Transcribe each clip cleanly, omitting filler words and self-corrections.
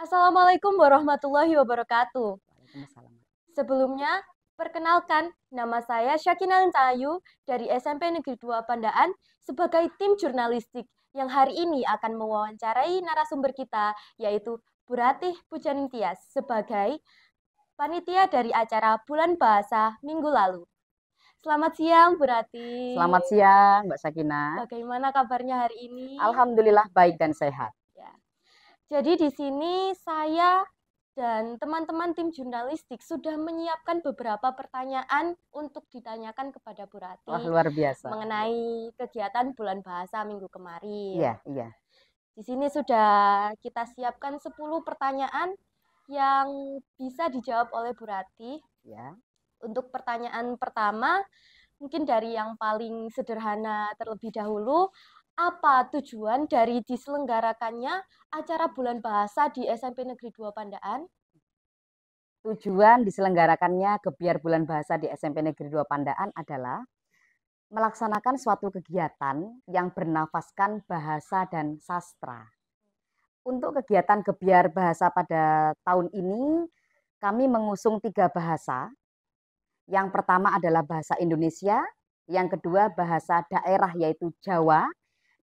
Assalamualaikum warahmatullahi wabarakatuh. Waalaikumsalam. Sebelumnya, perkenalkan, nama saya Syakina Ayu dari SMP Negeri 2 Pandaan sebagai tim jurnalistik yang hari ini akan mewawancarai narasumber kita, yaitu Bu Ratih Pujaningtyas sebagai panitia dari acara Bulan Bahasa minggu lalu. Selamat siang, Bu Ratih. Selamat siang, Mbak Sakina. Bagaimana kabarnya hari ini? Alhamdulillah baik dan sehat. Ya. Jadi di sini saya dan teman-teman tim jurnalistik sudah menyiapkan beberapa pertanyaan untuk ditanyakan kepada Bu Wah, Rati luar biasa. mengenai kegiatan Bulan Bahasa minggu kemarin. Iya, iya. Di sini sudah kita siapkan 10 pertanyaan yang bisa dijawab oleh Bu Rati. Ya. Untuk pertanyaan pertama, mungkin dari yang paling sederhana terlebih dahulu, apa tujuan dari diselenggarakannya acara Bulan Bahasa di SMP Negeri 2 Pandaan? Tujuan diselenggarakannya Gebiar Bulan Bahasa di SMP Negeri 2 Pandaan adalah melaksanakan suatu kegiatan yang bernafaskan bahasa dan sastra. Untuk kegiatan Gebiar Bahasa pada tahun ini, kami mengusung 3 bahasa. Yang pertama adalah bahasa Indonesia, yang kedua bahasa daerah yaitu Jawa,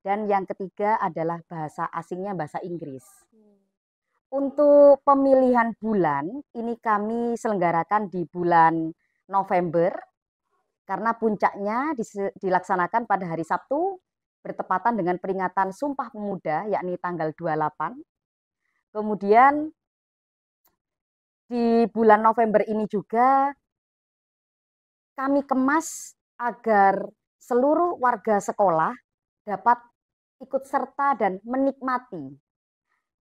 dan yang ketiga adalah bahasa asingnya bahasa Inggris. Untuk pemilihan bulan, ini kami selenggarakan di bulan November, karena puncaknya dilaksanakan pada hari Sabtu, bertepatan dengan peringatan Sumpah Pemuda, yakni tanggal 28. Kemudian di bulan November ini juga kami kemas agar seluruh warga sekolah dapat ikut serta dan menikmati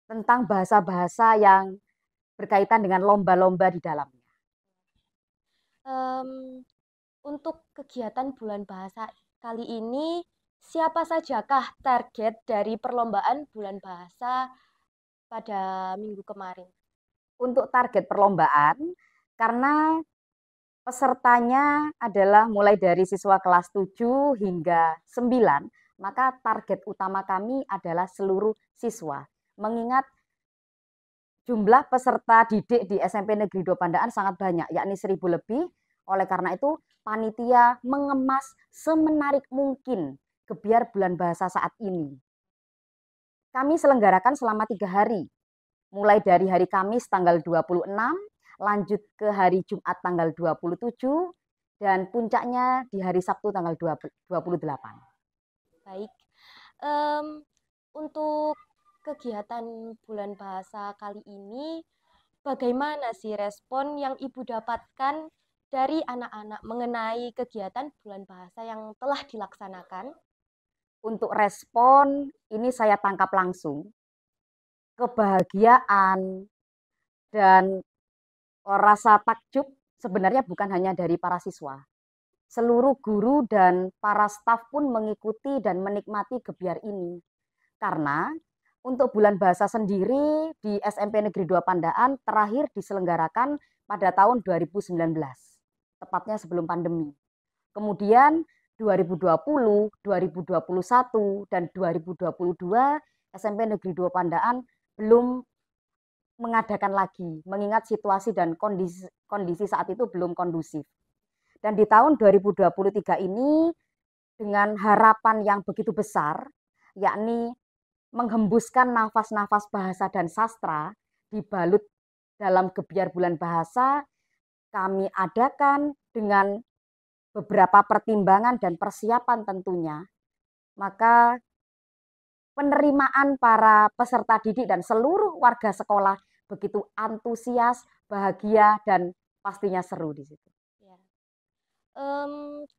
tentang bahasa-bahasa yang berkaitan dengan lomba-lomba di dalamnya. Untuk kegiatan Bulan Bahasa kali ini, siapa sajakah target dari perlombaan Bulan Bahasa pada minggu kemarin? Untuk target perlombaan, karena pesertanya adalah mulai dari siswa kelas 7 hingga 9, maka target utama kami adalah seluruh siswa. Mengingat jumlah peserta didik di SMP Negeri 2 Pandaan sangat banyak, yakni 1.000 lebih. Oleh karena itu, panitia mengemas semenarik mungkin Gebiar Bulan Bahasa saat ini. Kami selenggarakan selama 3 hari, mulai dari hari Kamis tanggal 26, lanjut ke hari Jumat tanggal 27, dan puncaknya di hari Sabtu tanggal 28. Baik, untuk kegiatan Bulan Bahasa kali ini, bagaimana sih respon yang Ibu dapatkan dari anak-anak mengenai kegiatan Bulan Bahasa yang telah dilaksanakan? Untuk respon, ini saya tangkap langsung. Kebahagiaan dan rasa takjub sebenarnya bukan hanya dari para siswa. Seluruh guru dan para staf pun mengikuti dan menikmati gebiar ini. Karena untuk Bulan Bahasa sendiri di SMP Negeri 2 Pandaan terakhir diselenggarakan pada tahun 2019, tepatnya sebelum pandemi. Kemudian 2020, 2021, dan 2022 SMP Negeri 2 Pandaan belum mengadakan lagi, mengingat situasi dan kondisi saat itu belum kondusif. Dan di tahun 2023 ini dengan harapan yang begitu besar, yakni menghembuskan nafas-nafas bahasa dan sastra dibalut dalam Gebiar Bulan Bahasa, kami adakan dengan beberapa pertimbangan dan persiapan tentunya. Maka penerimaan para peserta didik dan seluruh warga sekolah begitu antusias, bahagia, dan pastinya seru di situ. Ya.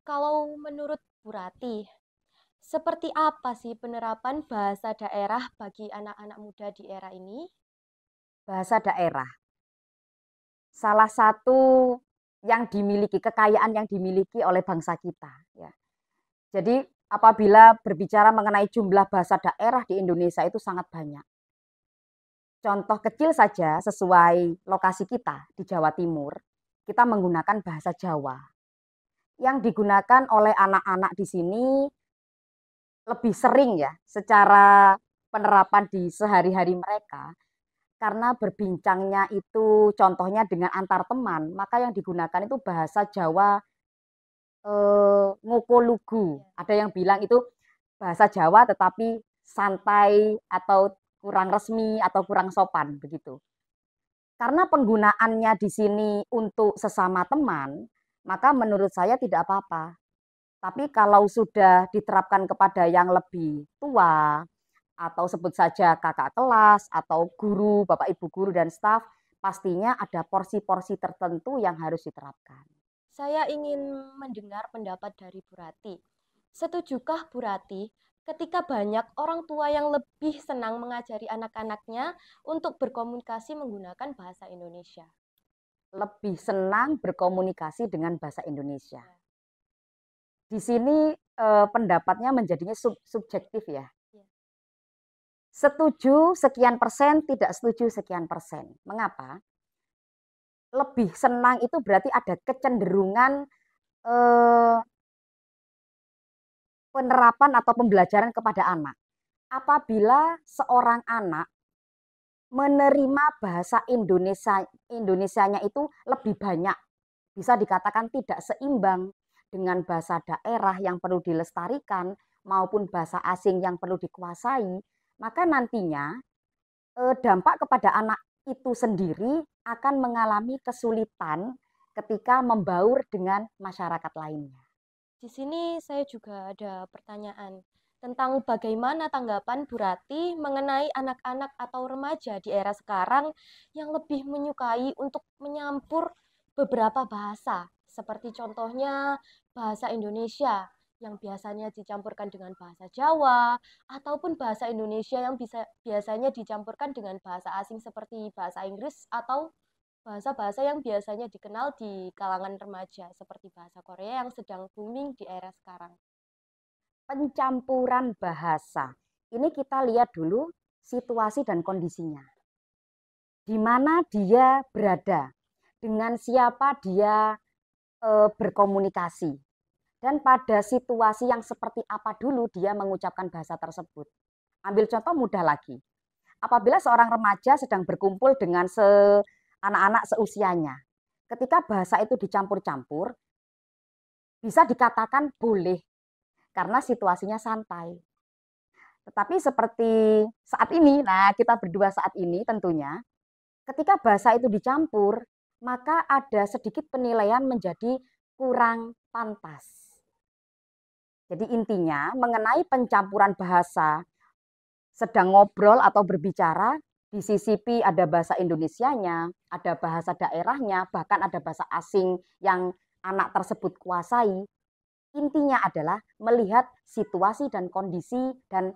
Kalau menurut Bu Rati, seperti apa sih penerapan bahasa daerah bagi anak-anak muda di era ini? Bahasa daerah, salah satu yang dimiliki, kekayaan yang dimiliki oleh bangsa kita. Ya. Jadi apabila berbicara mengenai jumlah bahasa daerah di Indonesia itu sangat banyak. Contoh kecil saja sesuai lokasi kita di Jawa Timur, kita menggunakan bahasa Jawa. Yang digunakan oleh anak-anak di sini lebih sering ya secara penerapan di sehari-hari mereka karena berbincangnya itu contohnya dengan antar teman, maka yang digunakan itu bahasa Jawa ngoko-lugu. Ada yang bilang itu bahasa Jawa tetapi santai atau kurang resmi atau kurang sopan begitu. Karena penggunaannya di sini untuk sesama teman, maka menurut saya tidak apa-apa. Tapi kalau sudah diterapkan kepada yang lebih tua, atau sebut saja kakak kelas, atau guru, bapak ibu guru dan staf, pastinya ada porsi-porsi tertentu yang harus diterapkan. Saya ingin mendengar pendapat dari Bu Rati. Setujukah Bu Rati ketika banyak orang tua yang lebih senang mengajari anak-anaknya untuk berkomunikasi menggunakan bahasa Indonesia? Lebih senang berkomunikasi dengan bahasa Indonesia. Di sini pendapatnya menjadinya subjektif ya. Setuju sekian persen, tidak setuju sekian persen. Mengapa? Lebih senang itu berarti ada kecenderungan penerapan atau pembelajaran kepada anak. Apabila seorang anak menerima bahasa Indonesianya itu lebih banyak, bisa dikatakan tidak seimbang dengan bahasa daerah yang perlu dilestarikan maupun bahasa asing yang perlu dikuasai, maka nantinya dampak kepada anak itu sendiri akan mengalami kesulitan ketika membaur dengan masyarakat lainnya. Di sini saya juga ada pertanyaan tentang bagaimana tanggapan Bu Rati mengenai anak-anak atau remaja di era sekarang yang lebih menyukai untuk menyampur beberapa bahasa, seperti contohnya bahasa Indonesia yang biasanya dicampurkan dengan bahasa Jawa, ataupun bahasa Indonesia yang biasanya dicampurkan dengan bahasa asing seperti bahasa Inggris atau bahasa-bahasa yang biasanya dikenal di kalangan remaja, seperti bahasa Korea yang sedang booming di era sekarang. Pencampuran bahasa. Ini kita lihat dulu situasi dan kondisinya. Di mana dia berada, dengan siapa dia berkomunikasi, dan pada situasi yang seperti apa dulu dia mengucapkan bahasa tersebut. Ambil contoh mudah lagi. Apabila seorang remaja sedang berkumpul dengan anak-anak seusianya, ketika bahasa itu dicampur-campur, bisa dikatakan boleh karena situasinya santai. Tetapi seperti saat ini, nah kita berdua saat ini tentunya, ketika bahasa itu dicampur, maka ada sedikit penilaian menjadi kurang pantas. Jadi intinya mengenai pencampuran bahasa, sedang ngobrol atau berbicara, disisipi ada bahasa Indonesianya, ada bahasa daerahnya, bahkan ada bahasa asing yang anak tersebut kuasai. Intinya adalah melihat situasi dan kondisi dan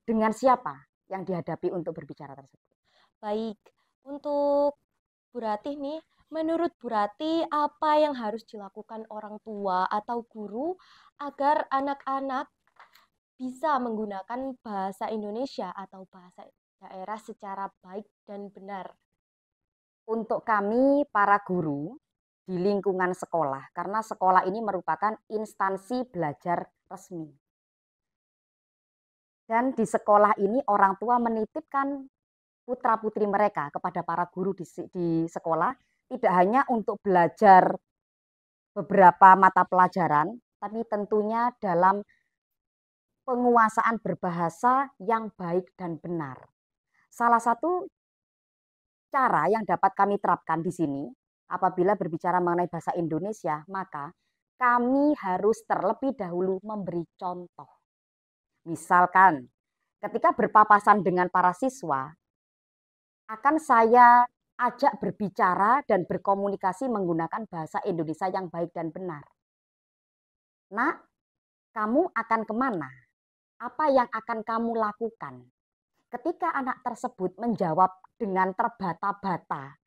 dengan siapa yang dihadapi untuk berbicara tersebut. Baik, untuk Bu Rati nih, menurut Bu Rati apa yang harus dilakukan orang tua atau guru agar anak-anak bisa menggunakan bahasa Indonesia atau bahasa daerah secara baik dan benar? Untuk kami para guru di lingkungan sekolah, karena sekolah ini merupakan instansi belajar resmi. Dan di sekolah ini orang tua menitipkan putra-putri mereka kepada para guru di sekolah, tidak hanya untuk belajar beberapa mata pelajaran, tapi tentunya dalam penguasaan berbahasa yang baik dan benar. Salah satu cara yang dapat kami terapkan di sini, apabila berbicara mengenai bahasa Indonesia, maka kami harus terlebih dahulu memberi contoh. Misalkan, ketika berpapasan dengan para siswa, akan saya ajak berbicara dan berkomunikasi menggunakan bahasa Indonesia yang baik dan benar. Nak, kamu akan kemana? Apa yang akan kamu lakukan? Ketika anak tersebut menjawab dengan terbata-bata,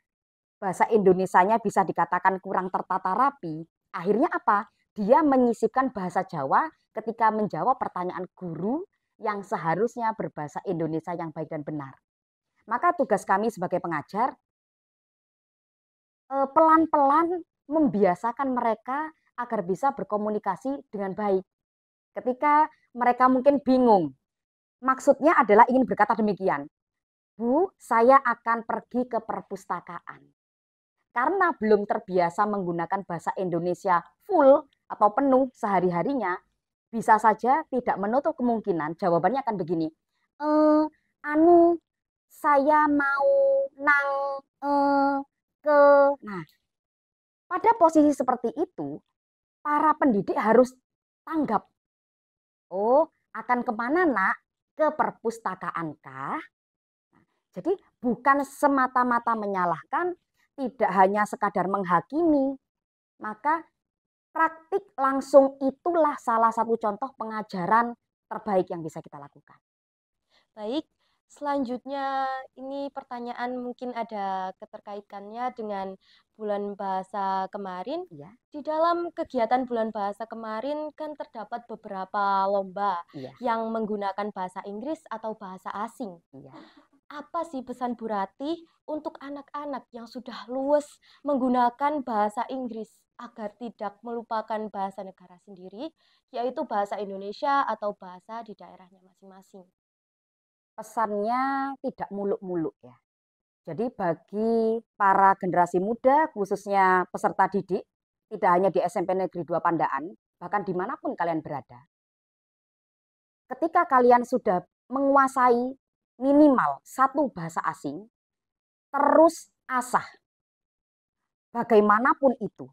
bahasa Indonesianya bisa dikatakan kurang tertata rapi, akhirnya apa? Dia menyisipkan bahasa Jawa ketika menjawab pertanyaan guru yang seharusnya berbahasa Indonesia yang baik dan benar. Maka tugas kami sebagai pengajar, pelan-pelan membiasakan mereka agar bisa berkomunikasi dengan baik. Ketika mereka mungkin bingung, maksudnya adalah ingin berkata demikian, Bu, saya akan pergi ke perpustakaan. Karena belum terbiasa menggunakan bahasa Indonesia full atau penuh sehari-harinya, bisa saja tidak menutup kemungkinan jawabannya akan begini. Anu, saya mau nang ke. Nah, pada posisi seperti itu, para pendidik harus tanggap. Oh, akan kemana nak? Ke perpustakaan kah? Jadi bukan semata-mata menyalahkan, tidak hanya sekadar menghakimi, maka praktik langsung itulah salah satu contoh pengajaran terbaik yang bisa kita lakukan. Baik, selanjutnya ini pertanyaan mungkin ada keterkaitannya dengan bulan bahasa kemarin. Iya, Di dalam kegiatan bulan bahasa kemarin kan terdapat beberapa lomba iya, yang menggunakan bahasa Inggris atau bahasa asing. iya. Apa sih pesan Bu Ratih untuk anak-anak yang sudah luwes menggunakan bahasa Inggris agar tidak melupakan bahasa negara sendiri, yaitu bahasa Indonesia atau bahasa di daerahnya masing-masing? Pesannya tidak muluk-muluk ya. Jadi bagi para generasi muda, khususnya peserta didik, tidak hanya di SMP Negeri 2 Pandaan, bahkan dimanapun kalian berada, ketika kalian sudah menguasai minimal satu bahasa asing, terus asah bagaimanapun itu,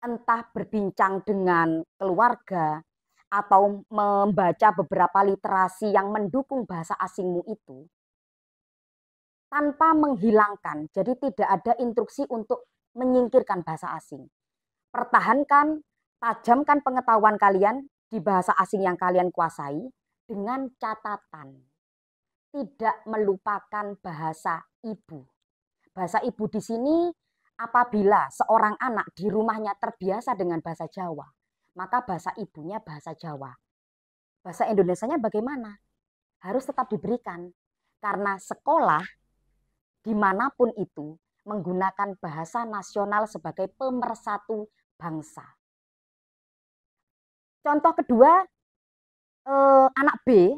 entah berbincang dengan keluarga atau membaca beberapa literasi yang mendukung bahasa asingmu itu, tanpa menghilangkan. Jadi tidak ada instruksi untuk menyingkirkan bahasa asing. Pertahankan, tajamkan pengetahuan kalian di bahasa asing yang kalian kuasai dengan catatan tidak melupakan bahasa ibu. Bahasa ibu di sini apabila seorang anak di rumahnya terbiasa dengan bahasa Jawa, maka bahasa ibunya bahasa Jawa. Bahasa Indonesianya bagaimana? Harus tetap diberikan. Karena sekolah dimanapun itu menggunakan bahasa nasional sebagai pemersatu bangsa. Contoh kedua, anak B,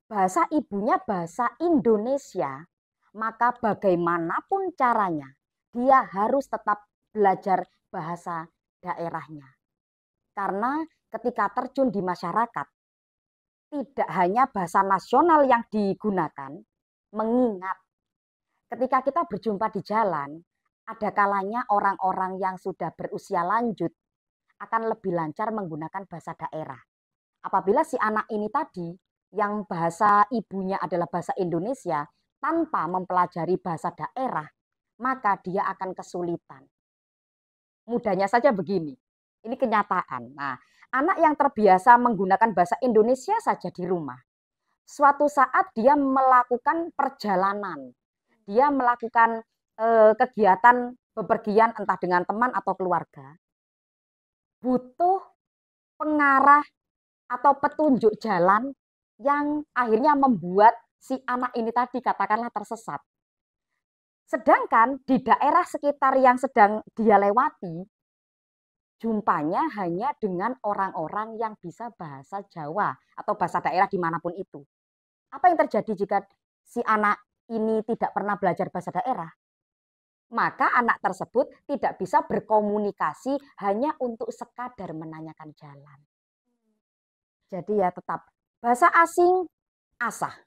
bahasa ibunya bahasa Indonesia, maka bagaimanapun caranya, dia harus tetap belajar bahasa daerahnya. Karena ketika terjun di masyarakat, tidak hanya bahasa nasional yang digunakan, mengingat ketika kita berjumpa di jalan, ada kalanya orang-orang yang sudah berusia lanjut akan lebih lancar menggunakan bahasa daerah. Apabila si anak ini tadi yang bahasa ibunya adalah bahasa Indonesia tanpa mempelajari bahasa daerah, maka dia akan kesulitan. Mudahnya saja begini, ini kenyataan. Nah, anak yang terbiasa menggunakan bahasa Indonesia saja di rumah, suatu saat dia melakukan perjalanan, dia melakukan kegiatan bepergian entah dengan teman atau keluarga, butuh pengarah atau petunjuk jalan yang akhirnya membuat si anak ini tadi katakanlah tersesat. Sedangkan di daerah sekitar yang sedang dia lewati, jumpanya hanya dengan orang-orang yang bisa bahasa Jawa atau bahasa daerah dimanapun itu. Apa yang terjadi jika si anak ini tidak pernah belajar bahasa daerah? Maka anak tersebut tidak bisa berkomunikasi hanya untuk sekadar menanyakan jalan. Jadi ya tetap bahasa asing asah,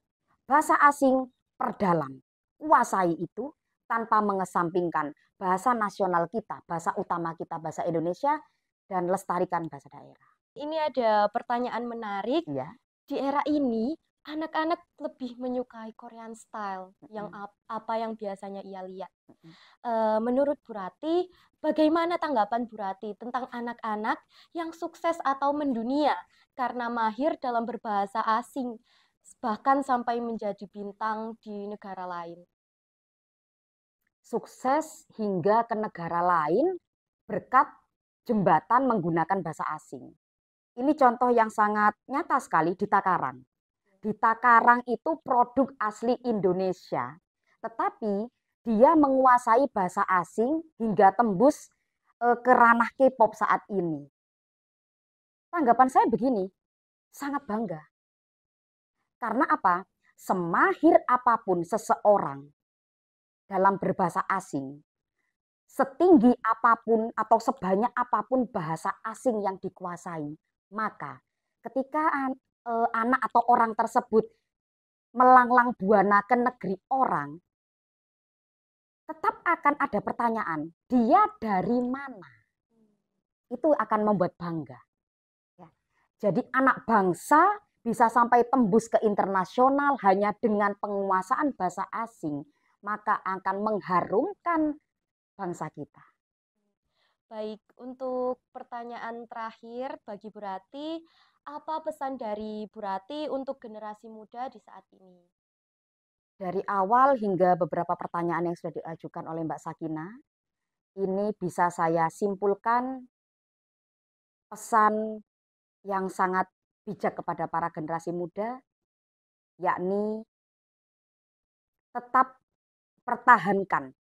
bahasa asing perdalam, kuasai itu tanpa mengesampingkan bahasa nasional kita, bahasa utama kita, bahasa Indonesia, dan lestarikan bahasa daerah. Ini ada pertanyaan menarik. Ya. Di era ini, anak-anak lebih menyukai Korean style yang apa yang biasanya ia lihat. Menurut Bu Ratih, bagaimana tanggapan Bu Ratih tentang anak-anak yang sukses atau mendunia karena mahir dalam berbahasa asing, bahkan sampai menjadi bintang di negara lain? Sukses hingga ke negara lain berkat jembatan menggunakan bahasa asing. Ini contoh yang sangat nyata sekali di Takarang. Di Takarang itu produk asli Indonesia, tetapi dia menguasai bahasa asing hingga tembus ke ranah K-pop saat ini. Tanggapan saya begini, sangat bangga. Karena apa? semahir apapun seseorang dalam berbahasa asing, setinggi apapun atau sebanyak apapun bahasa asing yang dikuasai, maka ketika anak atau orang tersebut melanglang buana ke negeri orang, tetap akan ada pertanyaan, dia dari mana? Itu akan membuat bangga. Ya. Jadi anak bangsa bisa sampai tembus ke internasional hanya dengan penguasaan bahasa asing, maka akan mengharumkan bangsa kita. Baik, untuk pertanyaan terakhir bagi Bu Rati, apa pesan dari Bu Rati untuk generasi muda di saat ini? Dari awal hingga beberapa pertanyaan yang sudah diajukan oleh Mbak Sakina, ini bisa saya simpulkan pesan yang sangat bijak kepada para generasi muda, yakni tetap pertahankan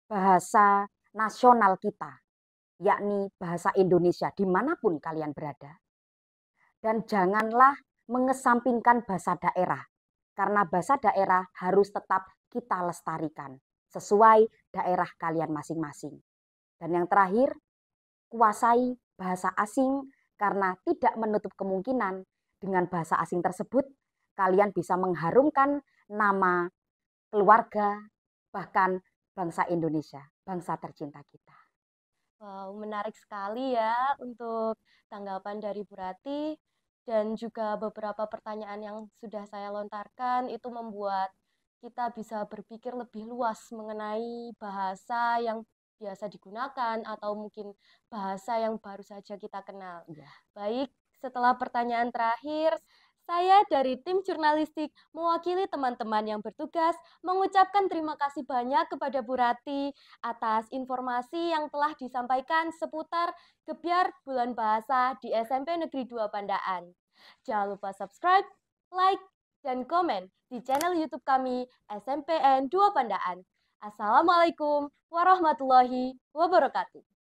bahasa nasional kita, yakni bahasa Indonesia dimanapun kalian berada. Dan janganlah mengesampingkan bahasa daerah, karena bahasa daerah harus tetap kita lestarikan sesuai daerah kalian masing-masing. Dan yang terakhir, kuasai bahasa asing karena tidak menutup kemungkinan dengan bahasa asing tersebut kalian bisa mengharumkan nama keluarga, bahkan bangsa Indonesia, bangsa tercinta kita. Wow, menarik sekali ya untuk tanggapan dari Bu Rati dan juga beberapa pertanyaan yang sudah saya lontarkan itu membuat kita bisa berpikir lebih luas mengenai bahasa yang biasa digunakan atau mungkin bahasa yang baru saja kita kenal. Ya. Baik, setelah pertanyaan terakhir, saya dari tim jurnalistik mewakili teman-teman yang bertugas mengucapkan terima kasih banyak kepada Bu Rati atas informasi yang telah disampaikan seputar Gebyar Bulan Bahasa di SMP Negeri 2 Pandaan. Jangan lupa subscribe, like, dan komen di channel YouTube kami SMPN 2 Pandaan. Assalamualaikum warahmatullahi wabarakatuh.